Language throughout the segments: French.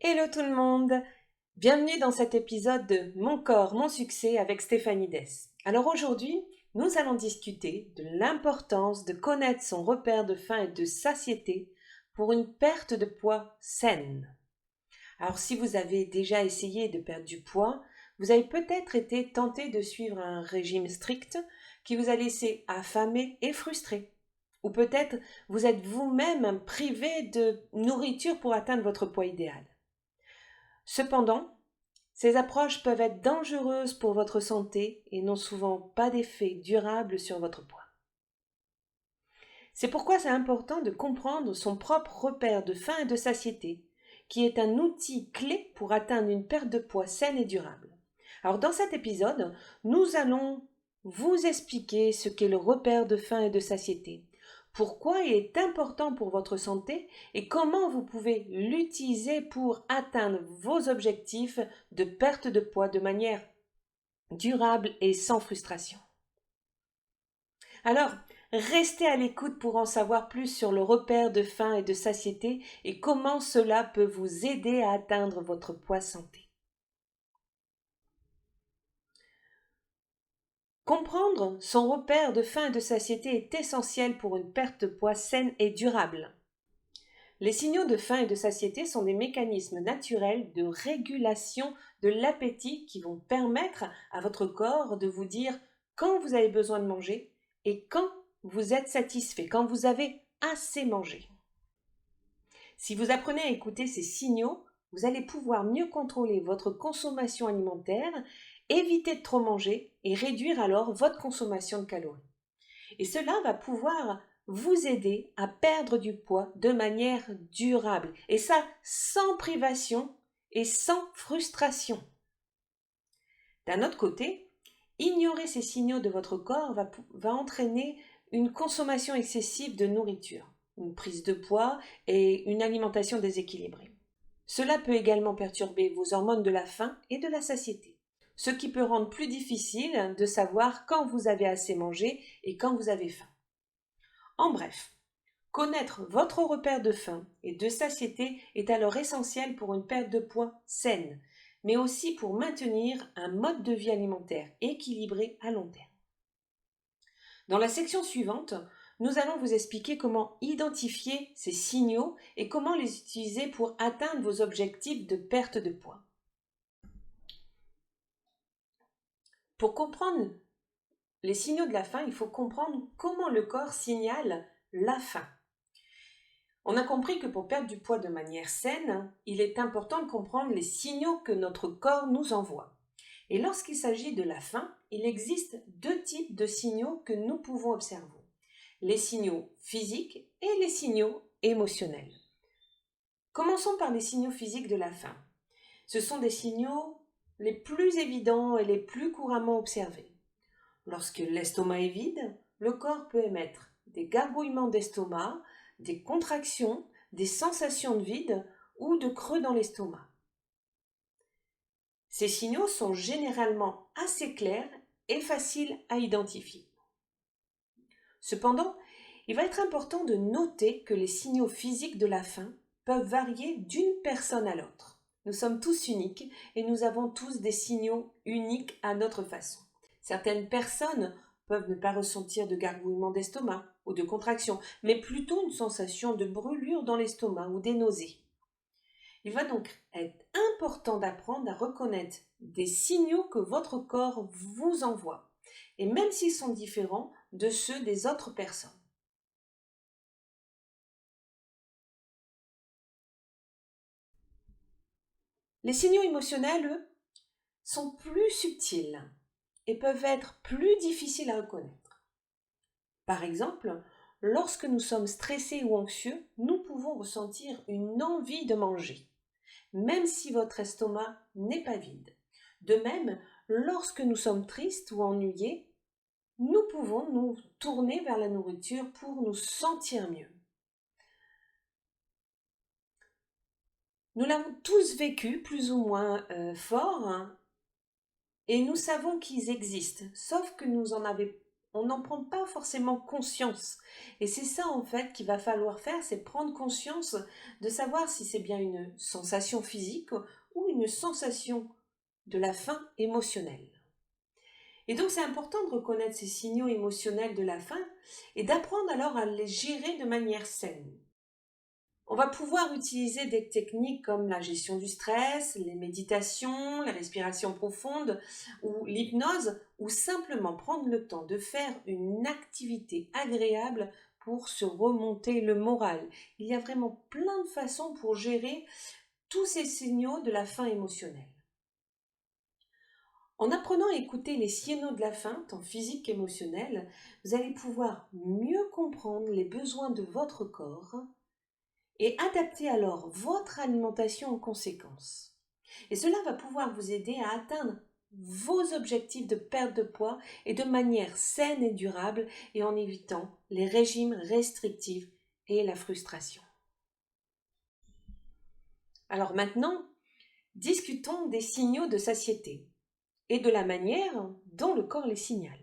Hello tout le monde! Bienvenue dans cet épisode de Mon corps, mon succès avec Stéphanie Dess. Alors aujourd'hui, nous allons discuter de l'importance de connaître son repère de faim et de satiété pour une perte de poids saine. Alors si vous avez déjà essayé de perdre du poids, vous avez peut-être été tenté de suivre un régime strict qui vous a laissé affamé et frustré. Ou peut-être vous êtes vous-même privé de nourriture pour atteindre votre poids idéal. Cependant, ces approches peuvent être dangereuses pour votre santé et n'ont souvent pas d'effet durable sur votre poids. C'est pourquoi c'est important de comprendre son propre repère de faim et de satiété, qui est un outil clé pour atteindre une perte de poids saine et durable. Alors dans cet épisode, nous allons vous expliquer ce qu'est le repère de faim et de satiété, pourquoi il est important pour votre santé et comment vous pouvez l'utiliser pour atteindre vos objectifs de perte de poids de manière durable et sans frustration. Alors, restez à l'écoute pour en savoir plus sur le repère de faim et de satiété et comment cela peut vous aider à atteindre votre poids santé. Comprendre son repère de faim et de satiété est essentiel pour une perte de poids saine et durable. Les signaux de faim et de satiété sont des mécanismes naturels de régulation de l'appétit qui vont permettre à votre corps de vous dire quand vous avez besoin de manger et quand vous êtes satisfait, quand vous avez assez mangé. Si vous apprenez à écouter ces signaux, vous allez pouvoir mieux contrôler votre consommation alimentaire, éviter de trop manger et réduire alors votre consommation de calories. Et cela va pouvoir vous aider à perdre du poids de manière durable. Et ça, sans privation et sans frustration. D'un autre côté, ignorer ces signaux de votre corps va entraîner une consommation excessive de nourriture, une prise de poids et une alimentation déséquilibrée. Cela peut également perturber vos hormones de la faim et de la satiété, ce qui peut rendre plus difficile de savoir quand vous avez assez mangé et quand vous avez faim. En bref, connaître votre repère de faim et de satiété est alors essentiel pour une perte de poids saine, mais aussi pour maintenir un mode de vie alimentaire équilibré à long terme. Dans la section suivante, nous allons vous expliquer comment identifier ces signaux et comment les utiliser pour atteindre vos objectifs de perte de poids. Pour comprendre les signaux de la faim, il faut comprendre comment le corps signale la faim. On a compris que pour perdre du poids de manière saine, il est important de comprendre les signaux que notre corps nous envoie. Et lorsqu'il s'agit de la faim, il existe deux types de signaux que nous pouvons observer. Les signaux physiques et les signaux émotionnels. Commençons par les signaux physiques de la faim. Ce sont des signaux les plus évidents et les plus couramment observés. Lorsque l'estomac est vide, le corps peut émettre des gargouillements d'estomac, des contractions, des sensations de vide ou de creux dans l'estomac. Ces signaux sont généralement assez clairs et faciles à identifier. Cependant, il va être important de noter que les signaux physiques de la faim peuvent varier d'une personne à l'autre. Nous sommes tous uniques et nous avons tous des signaux uniques à notre façon. Certaines personnes peuvent ne pas ressentir de gargouillement d'estomac ou de contraction, mais plutôt une sensation de brûlure dans l'estomac ou des nausées. Il va donc être important d'apprendre à reconnaître des signaux que votre corps vous envoie, et même s'ils sont différents de ceux des autres personnes. Les signaux émotionnels, eux, sont plus subtils et peuvent être plus difficiles à reconnaître. Par exemple, lorsque nous sommes stressés ou anxieux, nous pouvons ressentir une envie de manger, même si votre estomac n'est pas vide. De même, lorsque nous sommes tristes ou ennuyés, nous pouvons nous tourner vers la nourriture pour nous sentir mieux. Nous l'avons tous vécu plus ou moins fort, hein, et nous savons qu'ils existent, sauf que on n'en prend pas forcément conscience. Et c'est ça en fait qu'il va falloir faire, c'est prendre conscience de savoir si c'est bien une sensation physique ou une sensation de la faim émotionnelle. Et donc c'est important de reconnaître ces signaux émotionnels de la faim et d'apprendre alors à les gérer de manière saine. On va pouvoir utiliser des techniques comme la gestion du stress, les méditations, la respiration profonde ou l'hypnose, ou simplement prendre le temps de faire une activité agréable pour se remonter le moral. Il y a vraiment plein de façons pour gérer tous ces signaux de la faim émotionnelle. En apprenant à écouter les signaux de la faim, tant physiques qu'émotionnels, vous allez pouvoir mieux comprendre les besoins de votre corps et adapter alors votre alimentation en conséquence. Et cela va pouvoir vous aider à atteindre vos objectifs de perte de poids et de manière saine et durable et en évitant les régimes restrictifs et la frustration. Alors maintenant, discutons des signaux de satiété et de la manière dont le corps les signale.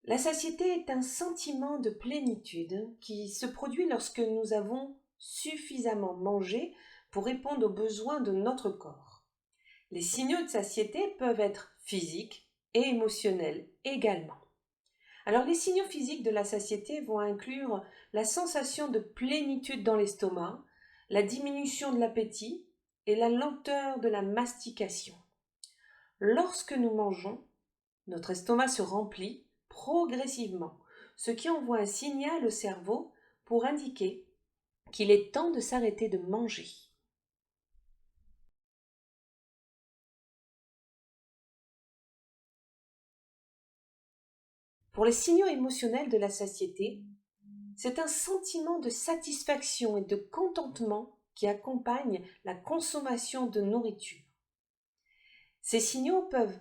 La satiété est un sentiment de plénitude qui se produit lorsque nous avons suffisamment mangé pour répondre aux besoins de notre corps. Les signaux de satiété peuvent être physiques et émotionnels également. Alors les signaux physiques de la satiété vont inclure la sensation de plénitude dans l'estomac, la diminution de l'appétit et la lenteur de la mastication. Lorsque nous mangeons, notre estomac se remplit progressivement, ce qui envoie un signal au cerveau pour indiquer qu'il est temps de s'arrêter de manger. Pour les signaux émotionnels de la satiété, c'est un sentiment de satisfaction et de contentement qui accompagne la consommation de nourriture. Ces signaux peuvent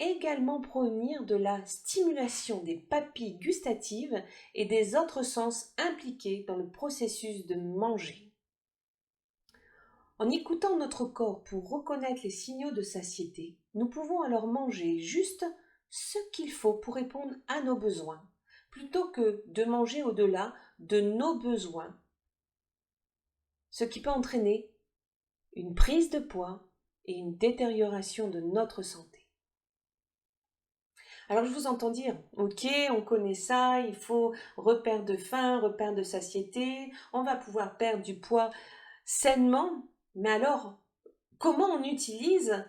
également provenir de la stimulation des papilles gustatives et des autres sens impliqués dans le processus de manger. En écoutant notre corps pour reconnaître les signaux de satiété, nous pouvons alors manger juste ce qu'il faut pour répondre à nos besoins, plutôt que de manger au-delà de nos besoins, ce qui peut entraîner une prise de poids et une détérioration de notre santé. Alors je vous entends dire, ok, on connaît ça, il faut repère de faim, repère de satiété, on va pouvoir perdre du poids sainement, mais alors comment on utilise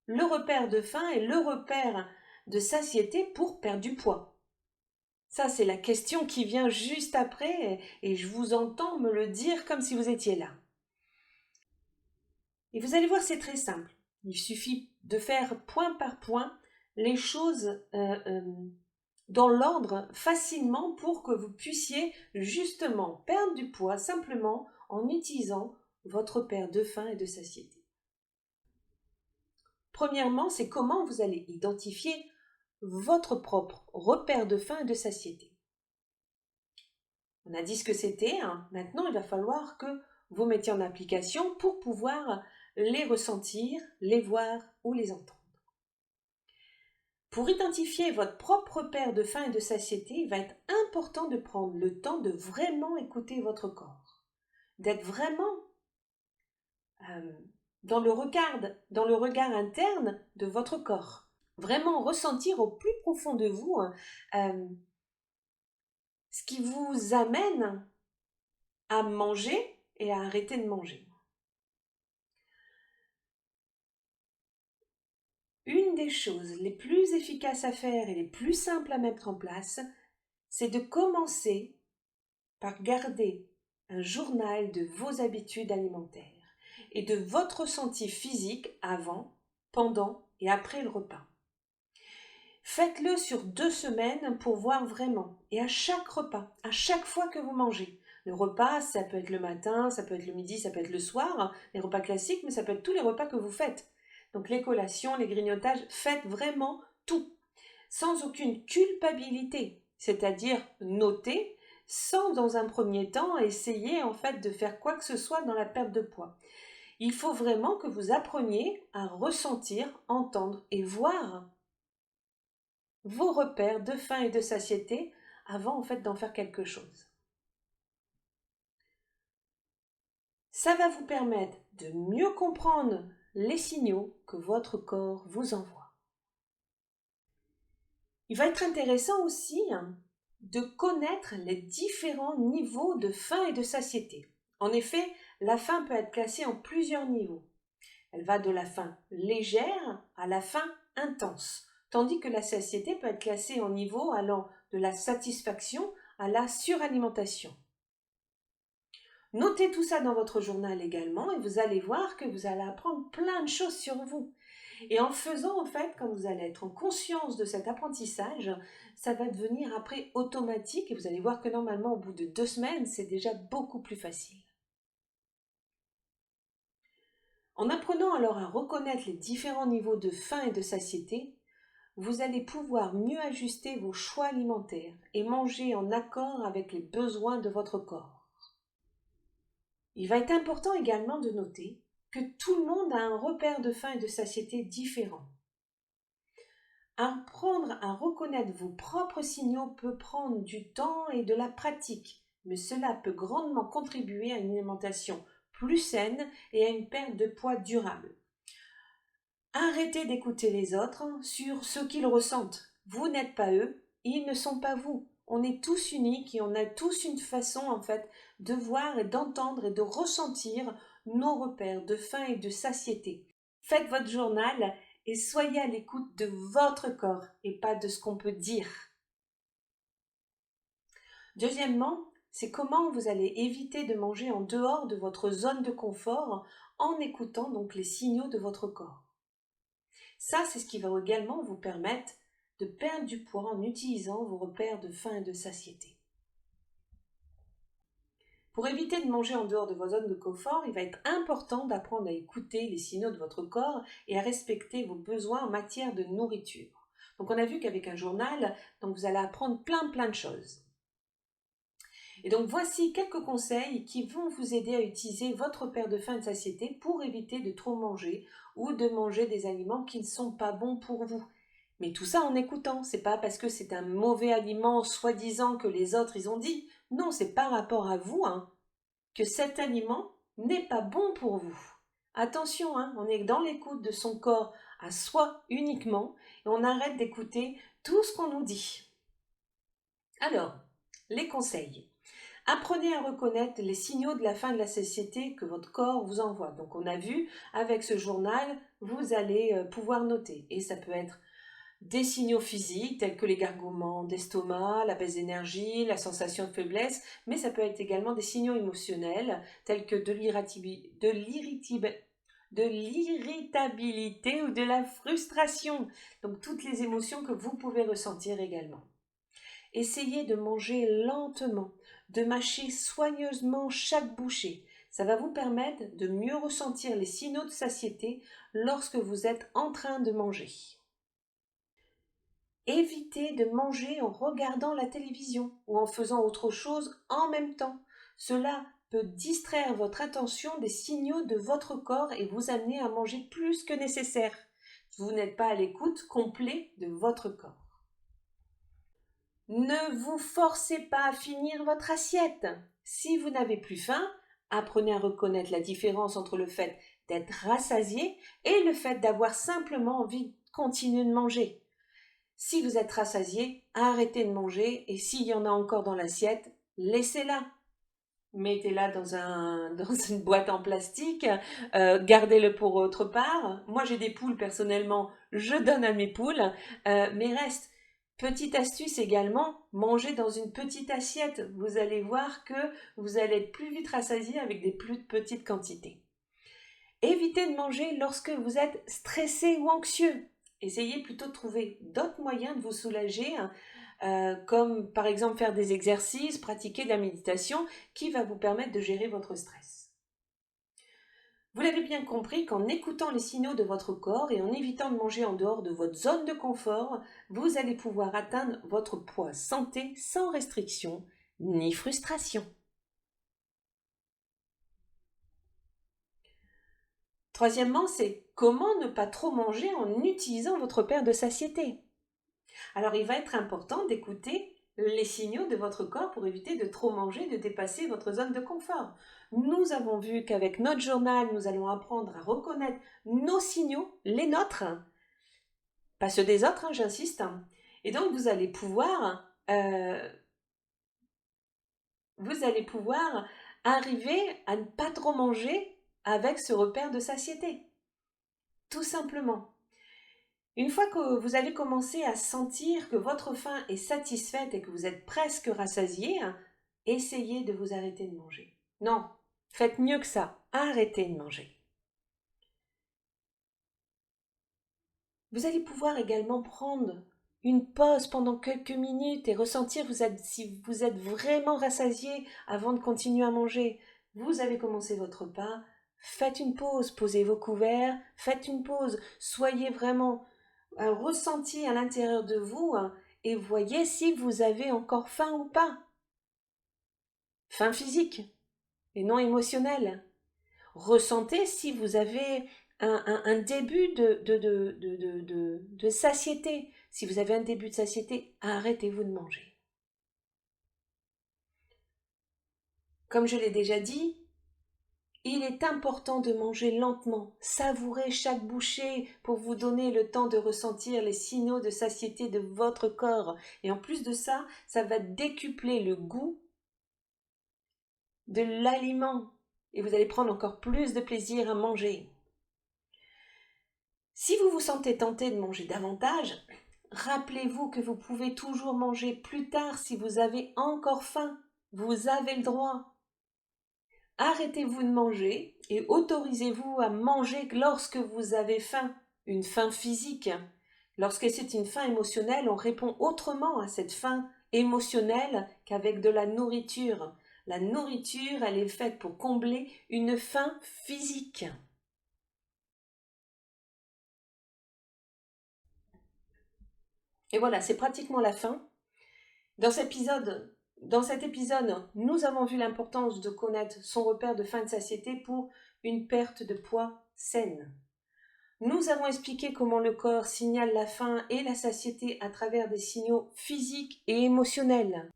le repère de faim et le repère de satiété pour perdre du poids? Ça, c'est la question qui vient juste après et je vous entends me le dire comme si vous étiez là. Et vous allez voir, c'est très simple. Il suffit de faire point par point les choses dans l'ordre facilement pour que vous puissiez justement perdre du poids simplement en utilisant votre repère de faim et de satiété. Premièrement, c'est comment vous allez identifier votre propre repère de faim et de satiété. On a dit ce que c'était, hein. Maintenant il va falloir que vous mettiez en application pour pouvoir les ressentir, les voir ou les entendre. Pour identifier votre propre repère de faim et de satiété, il va être important de prendre le temps de vraiment écouter votre corps, d'être vraiment dans le regard interne de votre corps, vraiment ressentir au plus profond de vous ce qui vous amène à manger et à arrêter de manger. Une des choses les plus efficaces à faire et les plus simples à mettre en place, c'est de commencer par garder un journal de vos habitudes alimentaires et de votre ressenti physique avant, pendant et après le repas. Faites-le sur 2 semaines pour voir vraiment. Et à chaque repas, à chaque fois que vous mangez. Le repas, ça peut être le matin, ça peut être le midi, ça peut être le soir, les repas classiques, mais ça peut être tous les repas que vous faites. Donc les collations, les grignotages, faites vraiment tout. Sans aucune culpabilité. C'est-à-dire noter, sans dans un premier temps essayer en fait de faire quoi que ce soit dans la perte de poids. Il faut vraiment que vous appreniez à ressentir, entendre et voir vos repères de faim et de satiété avant en fait d'en faire quelque chose. Ça va vous permettre de mieux comprendre les signaux que votre corps vous envoie. Il va être intéressant aussi de connaître les différents niveaux de faim et de satiété. En effet, la faim peut être classée en plusieurs niveaux. Elle va de la faim légère à la faim intense, tandis que la satiété peut être classée en niveaux allant de la satisfaction à la suralimentation. Notez tout ça dans votre journal également et vous allez voir que vous allez apprendre plein de choses sur vous. Et en faisant, en fait, quand vous allez être en conscience de cet apprentissage, ça va devenir après automatique et vous allez voir que normalement, au bout de 2 semaines, c'est déjà beaucoup plus facile. En apprenant alors à reconnaître les différents niveaux de faim et de satiété, vous allez pouvoir mieux ajuster vos choix alimentaires et manger en accord avec les besoins de votre corps. Il va être important également de noter que tout le monde a un repère de faim et de satiété différent. Apprendre à reconnaître vos propres signaux peut prendre du temps et de la pratique, mais cela peut grandement contribuer à une alimentation plus saine et à une perte de poids durable. Arrêtez d'écouter les autres sur ce qu'ils ressentent. Vous n'êtes pas eux, ils ne sont pas vous. On est tous uniques et on a tous une façon en fait de voir et d'entendre et de ressentir nos repères de faim et de satiété. Faites votre journal et soyez à l'écoute de votre corps et pas de ce qu'on peut dire. Deuxièmement, c'est comment vous allez éviter de manger en dehors de votre zone de confort en écoutant donc les signaux de votre corps. Ça, c'est ce qui va également vous permettre de perdre du poids en utilisant vos repères de faim et de satiété. Pour éviter de manger en dehors de vos zones de confort, il va être important d'apprendre à écouter les signaux de votre corps et à respecter vos besoins en matière de nourriture. Donc on a vu qu'avec un journal, donc vous allez apprendre plein de choses. Et donc voici quelques conseils qui vont vous aider à utiliser votre repère de faim et de satiété pour éviter de trop manger ou de manger des aliments qui ne sont pas bons pour vous. Mais tout ça en écoutant, c'est pas parce que c'est un mauvais aliment soi-disant que les autres ils ont dit. Non, c'est par rapport à vous que cet aliment n'est pas bon pour vous. Attention, on est dans l'écoute de son corps à soi uniquement et on arrête d'écouter tout ce qu'on nous dit. Alors, les conseils. Apprenez à reconnaître les signaux de la faim de la satiété que votre corps vous envoie. Donc on a vu, avec ce journal, vous allez pouvoir noter. Et ça peut être des signaux physiques tels que les gargouillements d'estomac, la baisse d'énergie, la sensation de faiblesse, mais ça peut être également des signaux émotionnels tels que de l'irritabilité ou de la frustration. Donc toutes les émotions que vous pouvez ressentir également. Essayez de manger lentement, de mâcher soigneusement chaque bouchée. Ça va vous permettre de mieux ressentir les signaux de satiété lorsque vous êtes en train de manger. Évitez de manger en regardant la télévision ou en faisant autre chose en même temps. Cela peut distraire votre attention des signaux de votre corps et vous amener à manger plus que nécessaire. Vous n'êtes pas à l'écoute complète de votre corps. Ne vous forcez pas à finir votre assiette. Si vous n'avez plus faim, apprenez à reconnaître la différence entre le fait d'être rassasié et le fait d'avoir simplement envie de continuer de manger. Si vous êtes rassasié, arrêtez de manger et s'il y en a encore dans l'assiette, laissez-la. Mettez-la dans une boîte en plastique, gardez-le pour autre part. Moi j'ai des poules personnellement, je donne à mes poules, mais reste. Petite astuce également, mangez dans une petite assiette. Vous allez voir que vous allez être plus vite rassasié avec des plus petites quantités. Évitez de manger lorsque vous êtes stressé ou anxieux. Essayez plutôt de trouver d'autres moyens de vous soulager, comme par exemple faire des exercices, pratiquer de la méditation qui va vous permettre de gérer votre stress. Vous l'avez bien compris qu'en écoutant les signaux de votre corps et en évitant de manger en dehors de votre zone de confort, vous allez pouvoir atteindre votre poids santé sans restriction ni frustration. Troisièmement, c'est comment ne pas trop manger en utilisant votre repère de satiété. Alors il va être important d'écouter les signaux de votre corps pour éviter de trop manger, de dépasser votre zone de confort. Nous avons vu qu'avec notre journal, nous allons apprendre à reconnaître nos signaux, les nôtres, pas ceux des autres, j'insiste. Et donc vous allez pouvoir arriver à ne pas trop manger avec ce repère de satiété. Tout simplement. Une fois que vous avez commencé à sentir que votre faim est satisfaite et que vous êtes presque rassasié, essayez de vous arrêter de manger. Non, faites mieux que ça. Arrêtez de manger. Vous allez pouvoir également prendre une pause pendant quelques minutes et ressentir si vous êtes vraiment rassasié avant de continuer à manger. Vous avez commencé votre repas, faites une pause, posez vos couverts, faites une pause, soyez vraiment un ressenti à l'intérieur de vous et voyez si vous avez encore faim ou pas. Faim physique et non émotionnelle. Ressentez si vous avez un début de satiété. Si vous avez un début de satiété, arrêtez-vous de manger. Comme je l'ai déjà dit, il est important de manger lentement, savourer chaque bouchée pour vous donner le temps de ressentir les signaux de satiété de votre corps. Et en plus de ça, ça va décupler le goût de l'aliment et vous allez prendre encore plus de plaisir à manger. Si vous vous sentez tenté de manger davantage, rappelez-vous que vous pouvez toujours manger plus tard si vous avez encore faim. Vous avez le droit. Arrêtez-vous de manger et autorisez-vous à manger lorsque vous avez faim, une faim physique. Lorsque c'est une faim émotionnelle, on répond autrement à cette faim émotionnelle qu'avec de la nourriture. La nourriture, elle est faite pour combler une faim physique. Et voilà, c'est pratiquement la fin. Dans cet épisode, nous avons vu l'importance de connaître son repère de faim et de satiété pour une perte de poids saine. Nous avons expliqué comment le corps signale la faim et la satiété à travers des signaux physiques et émotionnels.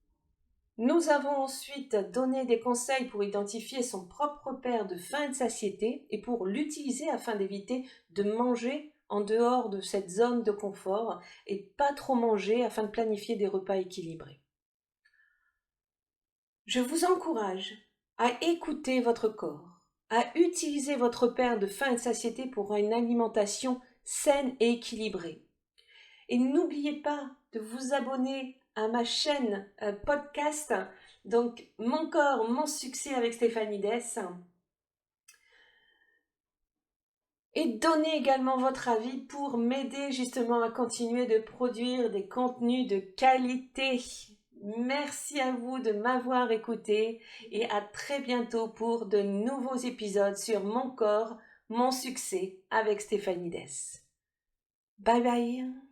Nous avons ensuite donné des conseils pour identifier son propre repère de faim et de satiété et pour l'utiliser afin d'éviter de manger en dehors de cette zone de confort et pas trop manger afin de planifier des repas équilibrés. Je vous encourage à écouter votre corps, à utiliser votre repère de faim et de satiété pour une alimentation saine et équilibrée. Et n'oubliez pas de vous abonner à ma chaîne podcast, donc Mon corps, mon succès avec Stéphanie Dess. Et donnez également votre avis pour m'aider justement à continuer de produire des contenus de qualité. Merci à vous de m'avoir écouté et à très bientôt pour de nouveaux épisodes sur Mon corps, mon succès avec Stéphanie Dess. Bye bye.